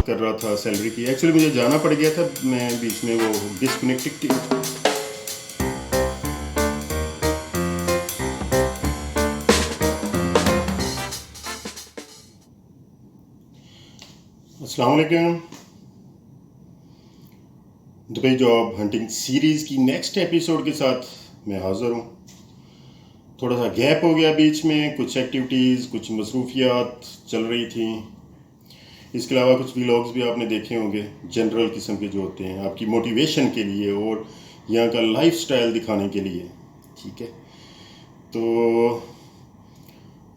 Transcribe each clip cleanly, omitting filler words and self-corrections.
कर रहा था सैलरी की। एक्चुअली मुझे जाना पड़ गया था, मैं बीच में वो डिस्कनेक्टेड। अस्सलाम वालेकुम। दुबई जॉब हंटिंग सीरीज़ की नेक्स्ट एपिसोड के साथ मैं हाज़िर हूँ। थोड़ा सा गैप हो गया बीच में, कुछ एक्टिविटीज़, कुछ मसरूफियात चल रही थी। इसके अलावा कुछ व्लॉग्स भी आपने देखे होंगे, जनरल किस्म के जो होते हैं आपकी मोटिवेशन के लिए और यहाँ का लाइफस्टाइल दिखाने के लिए। ठीक है, तो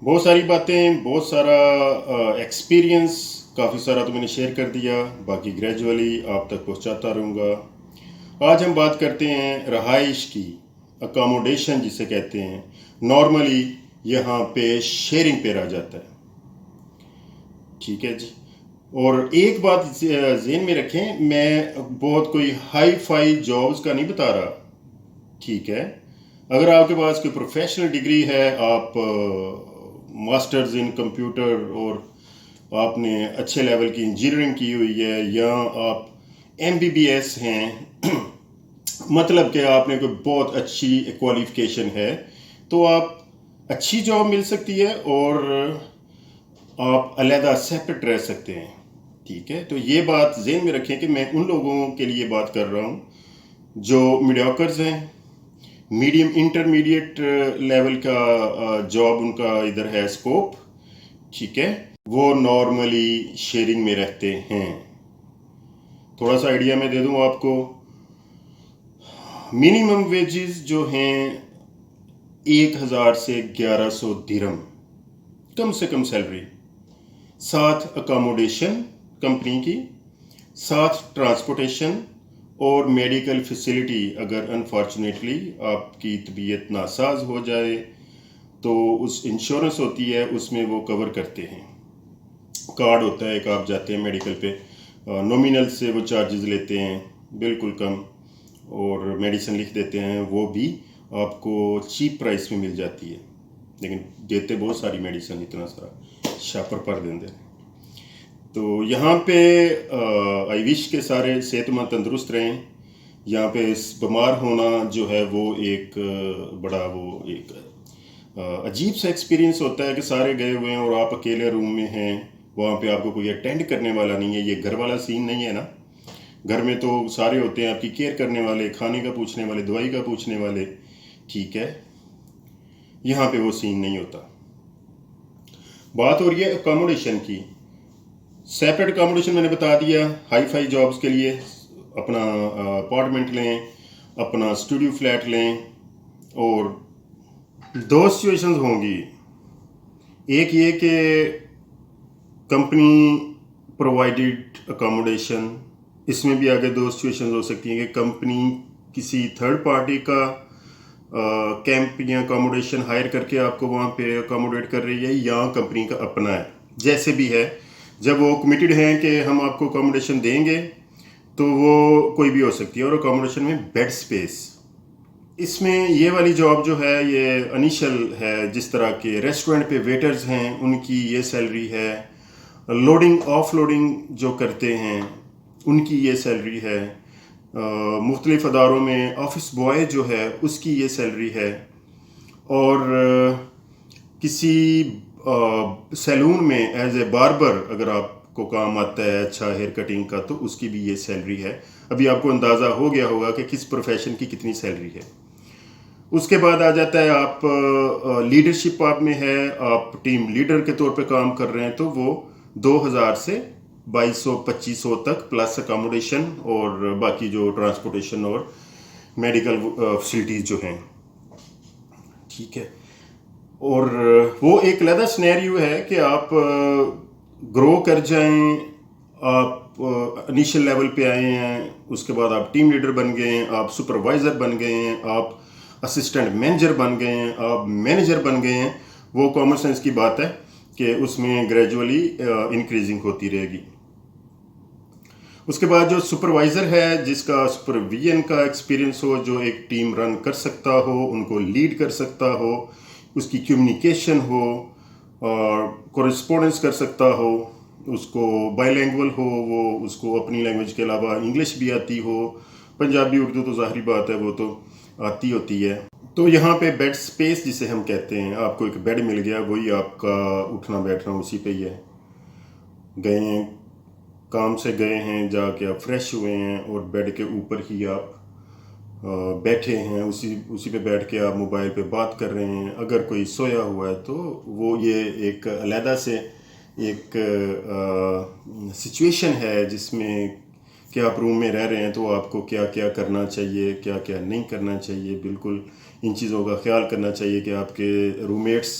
बहुत सारी बातें, बहुत सारा एक्सपीरियंस, काफ़ी सारा तो मैंने शेयर कर दिया, बाकी ग्रेजुअली आप तक पहुँचाता रहूँगा। आज हम बात करते हैं रहाइश की, अकोमोडेशन जिसे कहते हैं। नॉर्मली यहाँ पे शेयरिंग पे रह जाता है। ठीक है जी। और एक बात ज़हन में रखें, मैं बहुत कोई हाई फाई जॉब्स का नहीं बता रहा। ठीक है, अगर आपके पास कोई प्रोफेशनल डिग्री है, आप मास्टर्स इन कंप्यूटर और आपने अच्छे लेवल की इंजीनियरिंग की हुई है, या आप MBBS हैं मतलब कि आपने कोई बहुत अच्छी क्वालिफिकेशन है, तो आप अच्छी जॉब मिल सकती है और आप अलहदा सेपरेट रह सकते हैं। ठीक है, तो ये बात ज़हन में रखें कि मैं उन लोगों के लिए बात कर रहा हूँ जो मीडियोकर्स हैं, मीडियम इंटरमीडिएट लेवल का जॉब उनका इधर है स्कोप। ठीक है, वो नॉर्मली शेयरिंग में रहते हैं। थोड़ा सा आइडिया मैं दे दूँ आपको। मिनिमम वेजेस जो हैं 1000 से 1100 दिरहम कम से कम सैलरी, साथ अकोमोडेशन कंपनी की, साथ ट्रांसपोर्टेशन और मेडिकल फैसिलिटी। अगर अनफॉर्चुनेटली आपकी तबीयत नासाज हो जाए तो उस इंश्योरेंस होती है, उसमें वो कवर करते हैं। कार्ड होता है एक, आप जाते हैं मेडिकल पे, नॉमिनल से वो चार्जेस लेते हैं, बिल्कुल कम, और मेडिसिन लिख देते हैं, वो भी आपको चीप प्राइस में मिल जाती है। लेकिन देते बहुत सारी मेडिसिन, इतना सारा शापर पर देंगे। तो यहाँ पे आई विश के सारे सेहतमंद तंदुरुस्त रहें। यहाँ पे बीमार होना जो है वो एक बड़ा वो एक अजीब सा एक्सपीरियंस होता है कि सारे गए हुए हैं और आप अकेले रूम में हैं, वहाँ पे आपको कोई अटेंड करने वाला नहीं है। ये घर वाला सीन नहीं है ना। घर में तो सारे होते हैं आपकी केयर करने वाले, खाने का पूछने वाले, दवाई का पूछने वाले। ठीक है, यहाँ पे वो सीन नहीं होता। बात हो रही है अकोमोडेशन की। सेपरेट अकोमोडेशन मैंने बता दिया। हाई फाई जॉब्स के लिए अपना अपार्टमेंट लें, अपना स्टूडियो फ्लैट लें। और दो सिचुएशंस होंगी, एक ये कि कंपनी प्रोवाइडेड अकोमोडेशन, इसमें भी आगे दो सिचुएशंस हो सकती हैं कि कंपनी किसी थर्ड पार्टी का कैंप या अकोमोडेशन हायर करके आपको वहाँ पे अकोमोडेट कर रही है, या कंपनी का अपना है। जैसे भी है, जब वो कमिटेड हैं कि हम आपको अकोमोडेशन देंगे तो वो कोई भी हो सकती है। और अकोमोडेशन में बेड स्पेस, इसमें ये वाली जॉब जो है ये इनिशियल है। जिस तरह के रेस्टोरेंट पे वेटर्स हैं उनकी ये सैलरी है, लोडिंग ऑफ लोडिंग जो करते हैं उनकी ये सैलरी है, मुख्तलिफ अदारों में ऑफिस बॉय जो है उसकी ये सैलरी है, और किसी सैलून में एज ए बार्बर अगर आपको काम आता है अच्छा हेयर कटिंग का, तो उसकी भी ये सैलरी है। अभी आपको अंदाज़ा हो गया होगा कि किस प्रोफेशन की कितनी सैलरी है। उसके बाद आ जाता है आप लीडरशिप आप में है, आप टीम लीडर के तौर पे काम कर रहे हैं, तो वो 2000 से 2200-2500 तक प्लस अकोमोडेशन और बाकी जो ट्रांसपोर्टेशन और मेडिकल फैसिलिटीज़ जो हैं। ठीक है, और वो एक अलग सिनेरियो है कि आप ग्रो कर जाएं, आप इनिशियल लेवल पे आए हैं, उसके बाद आप टीम लीडर बन गए हैं, आप सुपरवाइज़र बन गए हैं, आप असिस्टेंट मैनेजर बन गए हैं, आप मैनेजर बन गए हैं। वो कॉमन सेंस की बात है कि उसमें ग्रेजुअली इंक्रीजिंग होती रहेगी। उसके बाद जो सुपरवाइज़र है, जिसका सुपरविजन का एक्सपीरियंस हो, जो एक टीम रन कर सकता हो, उनको लीड कर सकता हो, उसकी कम्युनिकेशन हो और कोरेस्पोंडेंस कर सकता हो, उसको बाइलैंग्वेज हो, वो उसको अपनी लैंग्वेज के अलावा इंग्लिश भी आती हो, पंजाबी उर्दू तो ज़ाहिरी बात है वो तो आती होती है। तो यहाँ पे बेड स्पेस जिसे हम कहते हैं, आपको एक बेड मिल गया, वही आपका उठना बैठना उसी पे ही है। गए हैं, काम से गए हैं, जाके आप फ्रेश हुए हैं और बेड के ऊपर ही आप बैठे हैं, उसी पे बैठ के आप मोबाइल पे बात कर रहे हैं। अगर कोई सोया हुआ है तो वो ये एक अलहदा से एक सिचुएशन है जिसमें कि आप रूम में रह रहे हैं तो आपको क्या क्या करना चाहिए, क्या क्या नहीं करना चाहिए। बिल्कुल इन चीज़ों का ख्याल करना चाहिए कि आपके रूममेट्स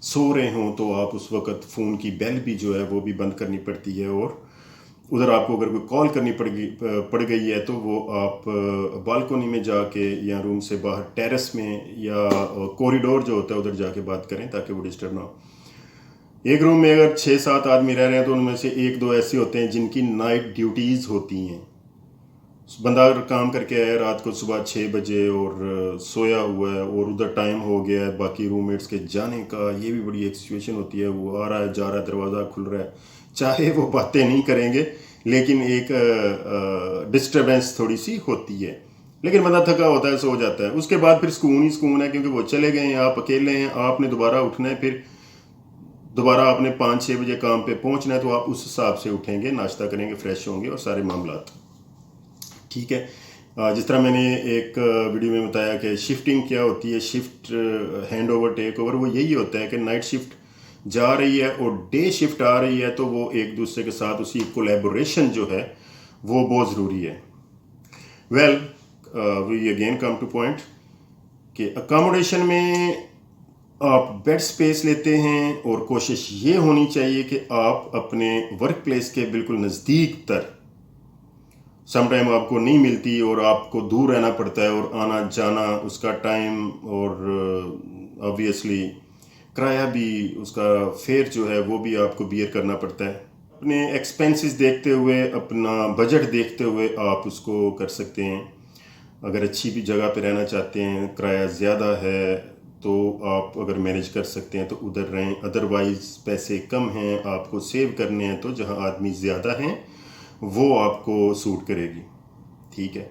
सो रहे हों तो आप उस वक़्त फ़ोन की बेल भी जो है वो भी बंद करनी पड़ती है, और उधर आपको अगर कोई कॉल करनी पड़ गई है तो वो आप बालकोनी में जाके या रूम से बाहर टेरेस में या कॉरिडोर जो होता है उधर जाके बात करें ताकि वो डिस्टर्ब ना हो। एक रूम में अगर 6-7 आदमी रह रहे हैं तो उनमें से 1-2 ऐसे होते हैं जिनकी नाइट ड्यूटीज़ होती हैं। बंदा अगर काम करके आया रात को सुबह 6 बजे और सोया हुआ है और उधर टाइम हो गया है बाकी रूममेट्स के जाने का, ये भी बड़ी एक सिचुएशन होती है। वो आ रहा है, जा रहा है, दरवाज़ा खुल रहा है, चाहे वो बातें नहीं करेंगे लेकिन एक डिस्टर्बेंस थोड़ी सी होती है। लेकिन बंदा थका होता है, सो जाता है। उसके बाद फिर सुकून ही सुकून है क्योंकि वो चले गए हैं, आप अकेले हैं, आपने दोबारा उठना है, फिर दोबारा आपने 5-6 बजे काम पे पहुंचना है तो आप उस हिसाब से उठेंगे, नाश्ता करेंगे, फ्रेश होंगे और सारे मामला ठीक है। जिस तरह मैंने एक वीडियो में बताया कि शिफ्टिंग क्या होती है, shift hand over take over, वो यही होता है कि नाइट शिफ्ट जा रही है और डे शिफ्ट आ रही है तो वो एक दूसरे के साथ उसकी कोलैबोरेशन जो है वो बहुत ज़रूरी है। Well we again come to point कि अकोमोडेशन में आप बेड स्पेस लेते हैं और कोशिश ये होनी चाहिए कि आप अपने वर्क प्लेस के बिल्कुल नज़दीक तर, समटाइम आपको नहीं मिलती और आपको दूर रहना पड़ता है और आना जाना उसका टाइम और ऑब्वियसली किराया भी, उसका फेयर जो है वो भी आपको बियर करना पड़ता है। अपने एक्सपेंसेस देखते हुए, अपना बजट देखते हुए आप उसको कर सकते हैं। अगर अच्छी भी जगह पे रहना चाहते हैं, किराया ज़्यादा है तो आप अगर मैनेज कर सकते हैं तो उधर रहें। अदरवाइज़ पैसे कम हैं, आपको सेव करने हैं तो जहाँ आदमी ज़्यादा हैं वो आपको सूट करेगी। ठीक है।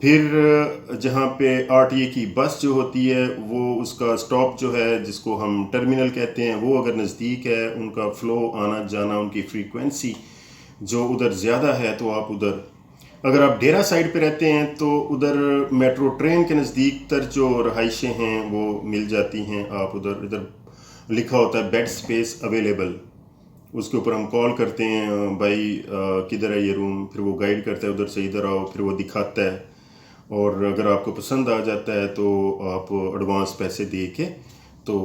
फिर जहाँ पे आरटीए की बस जो होती है वो उसका स्टॉप जो है जिसको हम टर्मिनल कहते हैं वो अगर नज़दीक है, उनका फ़्लो आना जाना, उनकी फ्रीक्वेंसी जो उधर ज़्यादा है तो आप उधर, अगर आप डेरा साइड पे रहते हैं तो उधर मेट्रो ट्रेन के नज़दीक तर जो रहाइशें हैं वो मिल जाती हैं। आप उधर इधर लिखा होता है बेड स्पेस अवेलेबल, उसके ऊपर हम कॉल करते हैं, भाई किधर है ये रूम, फिर वो गाइड करता है उधर से इधर आओ, फिर वो दिखाता है और अगर आपको पसंद आ जाता है तो आप एडवांस पैसे दे के तो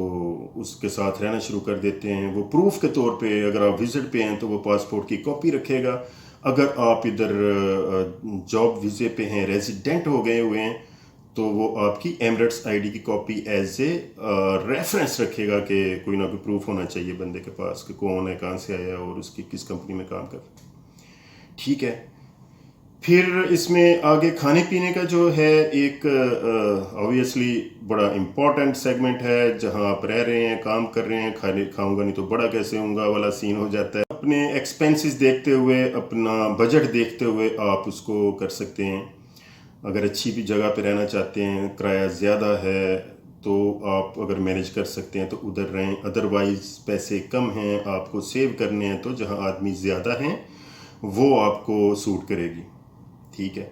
उसके साथ रहना शुरू कर देते हैं। वो प्रूफ के तौर पे अगर आप विज़िट पे हैं तो वो पासपोर्ट की कॉपी रखेगा। अगर आप इधर जॉब वीज़े पे हैं, रेजिडेंट हो गए हुए हैं, तो वो आपकी एमिरेट्स आईडी की कॉपी एज ए रेफरेंस रखेगा कि कोई ना कोई प्रूफ होना चाहिए बंदे के पास कि कौन है, कहाँ से आया और उसकी किस कंपनी में काम कर। ठीक है। फिर इसमें आगे खाने पीने का जो है एक ऑब्वियसली बड़ा इम्पॉर्टेंट सेगमेंट है। जहां आप रह रहे हैं, काम कर रहे हैं, खाने खाऊंगा नहीं तो बड़ा कैसे होऊंगा वाला सीन हो जाता है। अपने एक्सपेंसेस देखते हुए, अपना बजट देखते हुए आप उसको कर सकते हैं। अगर अच्छी भी जगह पे रहना चाहते हैं, किराया ज़्यादा है तो आप अगर मैनेज कर सकते हैं तो उधर रहें। अदरवाइज़ पैसे कम हैं, आपको सेव करने हैं तो जहां आदमी ज़्यादा हैं वो आपको सूट करेगी। ठीक है।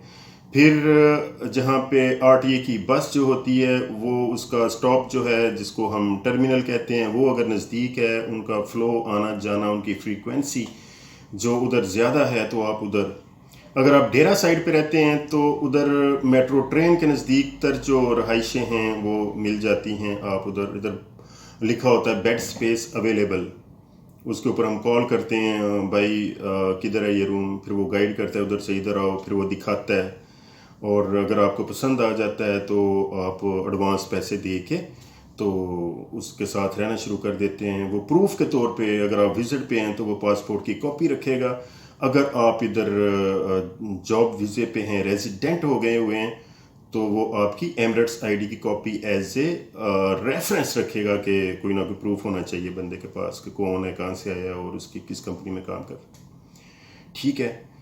फिर जहाँ पे आरटीए की बस जो होती है वो उसका स्टॉप जो है जिसको हम टर्मिनल कहते हैं वो अगर नज़दीक है, उनका फ़्लो आना जाना, उनकी फ्रीक्वेंसी जो उधर ज़्यादा है तो आप उधर, अगर आप डेरा साइड पे रहते हैं तो उधर मेट्रो ट्रेन के नज़दीक तर जो रहाइशें हैं वो मिल जाती हैं। आप उधर इधर लिखा होता है बेड स्पेस अवेलेबल, उसके ऊपर हम कॉल करते हैं, भाई किधर है ये रूम, फिर वो गाइड करता है उधर से इधर आओ, फिर वो दिखाता है और अगर आपको पसंद आ जाता है तो आप एडवांस पैसे दे के तो उसके साथ रहना शुरू कर देते हैं। वो प्रूफ के तौर पे अगर आप विज़िट पे हैं तो वो पासपोर्ट की कॉपी रखेगा। अगर आप इधर जॉब वीज़े पे हैं, रेजिडेंट हो गए हुए हैं, तो वो आपकी एमरेट्स आईडी की कॉपी एज ए रेफरेंस रखेगा कि कोई ना कोई प्रूफ होना चाहिए बंदे के पास कि कौन है, कहाँ से आया और उसकी किस कंपनी में काम कर। ठीक है,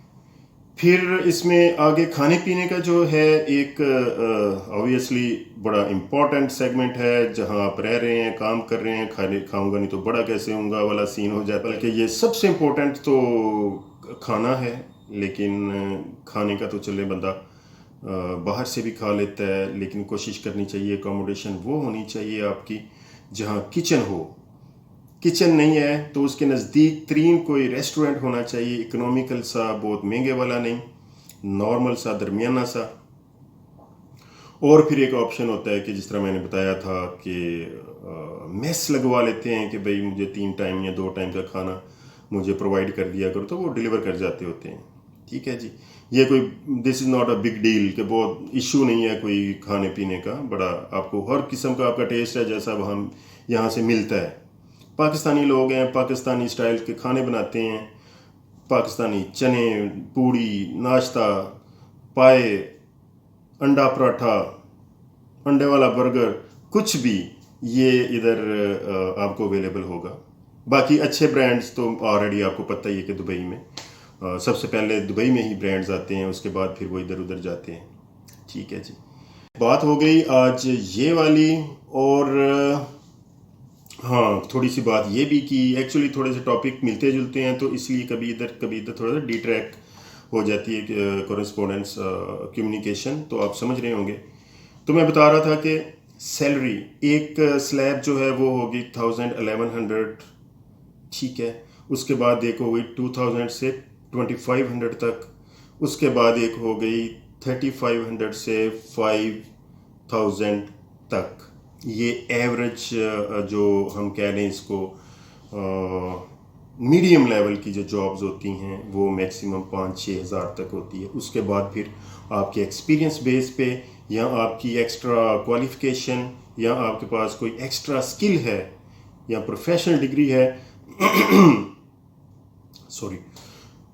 फिर इसमें आगे खाने पीने का जो है एक ऑब्वियसली बड़ा इम्पोर्टेंट सेगमेंट है, जहां आप रह रहे हैं, काम कर रहे हैं। खाने खाऊंगा नहीं तो बड़ा कैसे होऊंगा वाला सीन हो जाता है। बल्कि ये सबसे इम्पोर्टेंट तो खाना है, लेकिन खाने का तो चले बंदा बाहर से भी खा लेता है, लेकिन कोशिश करनी चाहिए अकोमोडेशन वो होनी चाहिए आपकी जहाँ किचन हो। किचन नहीं है तो उसके नज़दीक तरीन कोई रेस्टोरेंट होना चाहिए, इकोनॉमिकल सा, बहुत महंगे वाला नहीं, नॉर्मल सा, दरमियाना सा। और फिर एक ऑप्शन होता है कि जिस तरह मैंने बताया था कि मेस लगवा लेते हैं कि भाई मुझे 3 टाइम या 2 टाइम का खाना मुझे प्रोवाइड कर दिया करो, तो वो डिलीवर कर जाते होते हैं। ठीक है जी, ये कोई this is not a big deal कि बहुत इशू नहीं है कोई खाने पीने का। बड़ा आपको हर किस्म का आपका टेस्ट है जैसा वहाँ यहाँ से मिलता है। पाकिस्तानी लोग हैं, पाकिस्तानी स्टाइल के खाने बनाते हैं, पाकिस्तानी चने, पूड़ी, नाश्ता, पाए, अंडा पराठा, अंडे वाला बर्गर, कुछ भी ये इधर आपको अवेलेबल होगा। बाकी अच्छे ब्रांड्स तो ऑलरेडी आपको पता ही है कि दुबई में सबसे पहले दुबई में ही ब्रांड्स आते हैं, उसके बाद फिर वो इधर उधर जाते हैं। ठीक है जी, बात हो गई आज ये वाली। और हाँ, थोड़ी सी बात ये भी कि एक्चुअली थोड़े से टॉपिक मिलते जुलते हैं, तो इसलिए कभी इधर थोड़ा सा डिट्रैक्ट हो जाती है कॉरेस्पोंडेंस कम्युनिकेशन, तो आप समझ रहे होंगे। तो मैं बता रहा था कि सैलरी एक स्लैब जो है वो होगी 1100। ठीक है, उसके बाद एक हो गई 2000 से 2500 तक, उसके बाद एक हो गई 3500 से 5000 तक। ये एवरेज जो हम कह लें इसको मीडियम लेवल की जो जॉब्स होती हैं वो मैक्सिमम 5-6 हज़ार तक होती है। उसके बाद फिर आपके एक्सपीरियंस बेस पे या आपकी एक्स्ट्रा क्वालिफिकेशन या आपके पास कोई एक्स्ट्रा स्किल है या प्रोफेशनल डिग्री है सॉरी,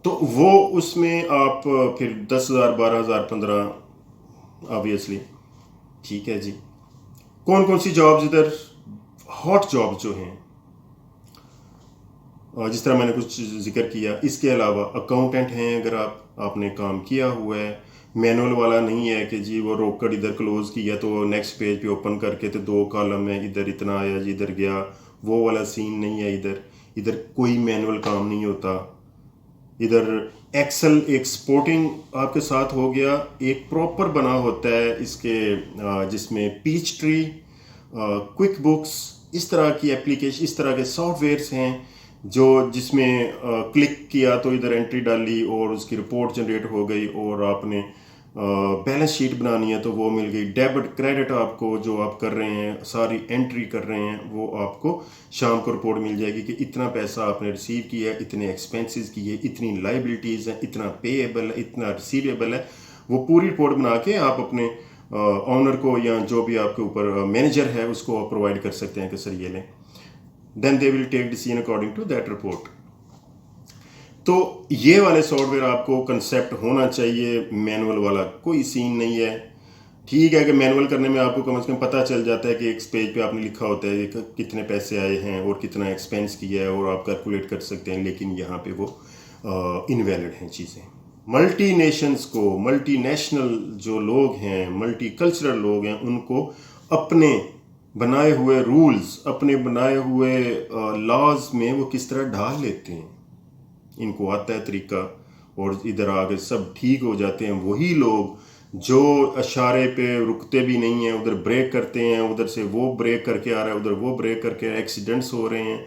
तो वो उसमें आप फिर 10,000, 12,000, 15 ऑब्वियसली। ठीक है जी, कौन कौन सी जॉब्स इधर हॉट जॉब्स जो हैं, जिस तरह मैंने कुछ जिक्र किया, इसके अलावा अकाउंटेंट हैं, अगर आपने काम किया हुआ है, मैनुअल वाला नहीं है कि जी वो रोकड़ इधर क्लोज किया तो नेक्स्ट पेज पे ओपन करके तो 2 कॉलम है, इधर इतना आया जी इधर गया, वो वाला सीन नहीं है। इधर कोई मैनुअल काम नहीं होता। इधर एक्सेल एक सपोर्टिंग आपके साथ हो गया, एक प्रॉपर बना होता है इसके जिसमें पीच ट्री, क्विक बुक्स, इस तरह की एप्लीकेशन, इस तरह के सॉफ्टवेयर्स हैं जो जिसमें क्लिक किया तो इधर एंट्री डाली और उसकी रिपोर्ट जनरेट हो गई, और आपने बैलेंस शीट बनानी है तो वो मिल गई। डेबिट क्रेडिट आपको जो आप कर रहे हैं, सारी एंट्री कर रहे हैं, वो आपको शाम को रिपोर्ट मिल जाएगी कि इतना पैसा आपने रिसीव किया है, इतने एक्सपेंसेस किए, इतनी लाइबिलिटीज़ हैं, इतना पेएबल है, इतना रिसीवेबल है। वो पूरी रिपोर्ट बना के आप अपने ऑनर को या जो भी आपके ऊपर मैनेजर है उसको आप प्रोवाइड कर सकते हैं कि सर ये लें, then they will take decision according to that report. तो ये वाले सॉफ्टवेयर आपको कंसेप्ट होना चाहिए, मैनुअल वाला कोई सीन नहीं है। ठीक है कि मैनुअल करने में आपको कम से कम पता चल जाता है कि एक पेज पे आपने लिखा होता है कि कितने पैसे आए हैं और कितना एक्सपेंस किया है, और आप कैलकुलेट कर सकते हैं, लेकिन यहाँ पे वो इनवैलिड हैं चीज़ें। मल्टी नेशंस को, मल्टी नेशनल जो लोग हैं, मल्टी कल्चरल लोग हैं, उनको अपने बनाए हुए रूल्स, अपने बनाए हुए लॉज में वो किस तरह ढाल लेते हैं, इनको आता है तरीका, और इधर आगे सब ठीक हो जाते हैं। वही लोग जो इशारे पे रुकते भी नहीं हैं, उधर ब्रेक करते हैं, उधर से वो ब्रेक करके आ रहा है, उधर वो ब्रेक करके, एक्सीडेंट्स हो रहे हैं,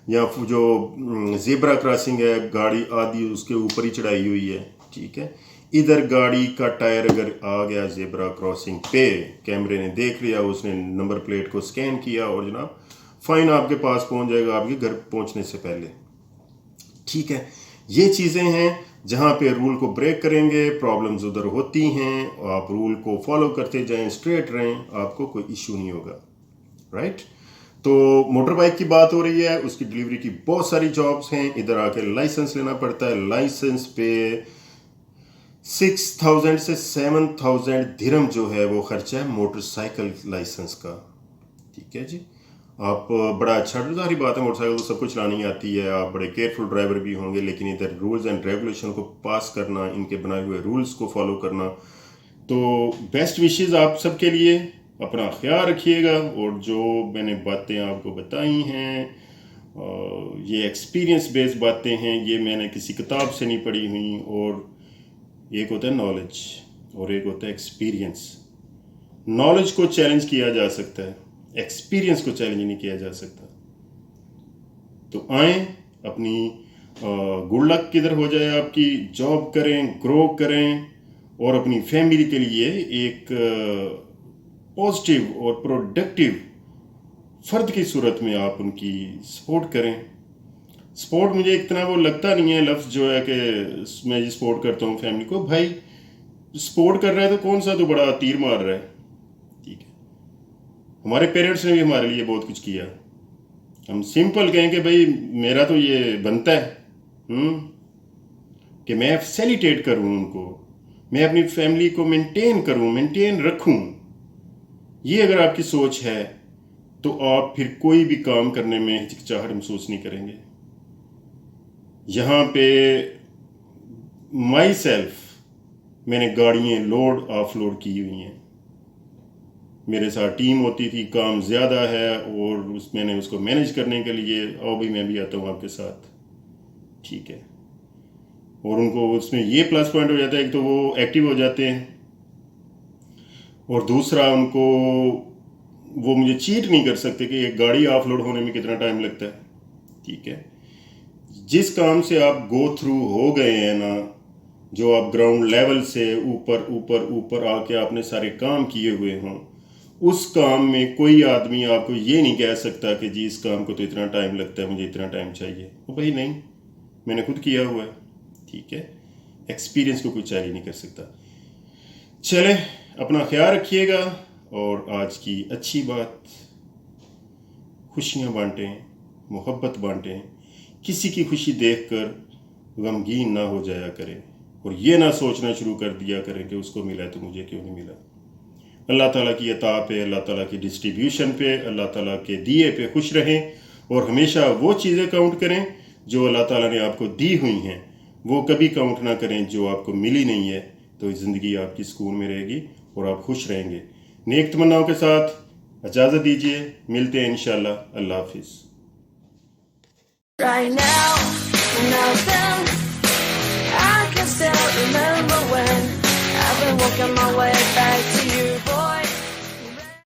या जो ज़ेब्रा क्रॉसिंग है, गाड़ी आदि उसके ऊपर ही चढ़ाई हुई है। ठीक है, इधर गाड़ी का टायर अगर आ गया ज़ेब्रा क्रॉसिंग पे, कैमरे ने देख लिया, उसने नंबर प्लेट को स्कैन किया और जनाब फाइन आपके पास पहुंच जाएगा आपके घर पहुंचने से पहले। ठीक है, ये चीज़ें हैं जहाँ पे रूल को ब्रेक करेंगे प्रॉब्लम्स उधर होती हैं, आप रूल को फॉलो करते जाएं, स्ट्रेट रहें, आपको कोई इशू नहीं होगा। राइट, तो मोटर बाइक की बात हो रही है, उसकी डिलीवरी की बहुत सारी जॉब्स हैं। इधर आके लाइसेंस लेना पड़ता है, लाइसेंस पे 6,000 से 7,000 दिरहम जो है वो खर्चा है मोटरसाइकिल लाइसेंस का। ठीक है जी, आप बड़ा अच्छा, सारी बात है, मोटरसाइकिल तो सबको चलानी आती है, आप बड़े केयरफुल ड्राइवर भी होंगे, लेकिन इधर रूल्स एंड रेगुलेशन को पास करना, इनके बनाए हुए रूल्स को फॉलो करना। तो बेस्ट विशेस आप सबके लिए, अपना ख्याल रखिएगा। और जो मैंने बातें आपको बताई हैं, ये एक्सपीरियंस बेस्ड बातें हैं, ये मैंने किसी किताब से नहीं पढ़ी हुई। और एक होता है नॉलेज और एक होता है एक्सपीरियंस। नॉलेज को चैलेंज किया जा सकता है, एक्सपीरियंस को चैलेंज नहीं किया जा सकता। तो आए, अपनी गुड लक किधर हो जाए, आपकी जॉब करें, ग्रो करें, और अपनी फैमिली के लिए एक पॉजिटिव और प्रोडक्टिव फ़र्द की सूरत में आप उनकी सपोर्ट करें। सपोर्ट मुझे इतना वो लगता नहीं है लफ्ज़ जो है कि मैं जी सपोर्ट करता हूँ फैमिली को। भाई सपोर्ट कर रहा है तो कौन सा तो बड़ा तीर मार रहा है। ठीक है, हमारे पेरेंट्स ने भी हमारे लिए बहुत कुछ किया। हम सिंपल कहें कि भाई मेरा तो ये बनता है कि मैं फैसिलिटेट करूँ उनको, मैं अपनी फैमिली को मेंटेन रखूँ। ये अगर आपकी सोच है तो आप फिर कोई भी काम करने में हिचकिचाहट महसूस नहीं करेंगे। यहाँ पे माई सेल्फ मैंने गाड़ियाँ लोड ऑफ लोड की हुई हैं, मेरे साथ टीम होती थी, काम ज़्यादा है और मैंने उसको मैनेज करने के लिए आओ भाई मैं भी आता हूँ आपके साथ। ठीक है, और उनको उसमें ये प्लस पॉइंट हो जाता है, एक तो वो एक्टिव हो जाते हैं, और दूसरा उनको वो मुझे चीट नहीं कर सकते कि एक गाड़ी ऑफ लोड होने में कितना टाइम लगता है। ठीक है, जिस काम से आप गो थ्रू हो गए हैं ना, जो आप ग्राउंड लेवल से ऊपर आके आपने सारे काम किए हुए हों, उस काम में कोई आदमी आपको ये नहीं कह सकता कि जी इस काम को तो इतना टाइम लगता है, मुझे इतना टाइम चाहिए। वो भाई नहीं, मैंने खुद किया हुआ है। ठीक है, एक्सपीरियंस को कोई चैलेंज नहीं कर सकता। चले, अपना ख्याल रखिएगा, और आज की अच्छी बात, खुशियाँ बांटें, मोहब्बत बांटें, किसी की खुशी देखकर गमगीन ना हो जाया करें, और ये ना सोचना शुरू कर दिया करें कि उसको मिला है तो मुझे क्यों नहीं मिला। अल्लाह ताला की अता पे, अल्लाह ताला की डिस्ट्रीब्यूशन पे, अल्लाह ताला के दिए पे खुश रहें, और हमेशा वो चीज़ें काउंट करें जो अल्लाह ताला ने आपको दी हुई हैं, वो कभी काउंट ना करें जो आपको मिली नहीं है। तो ज़िंदगी आपकी सुकून में रहेगी और आप खुश रहेंगे। नेक तमन्नाओं के साथ इजाज़त दीजिए, मिलते हैं इंशाल्लाह। अल्लाह हाफिज़। Right now, now then, I can still remember when I've been walking my way back to you.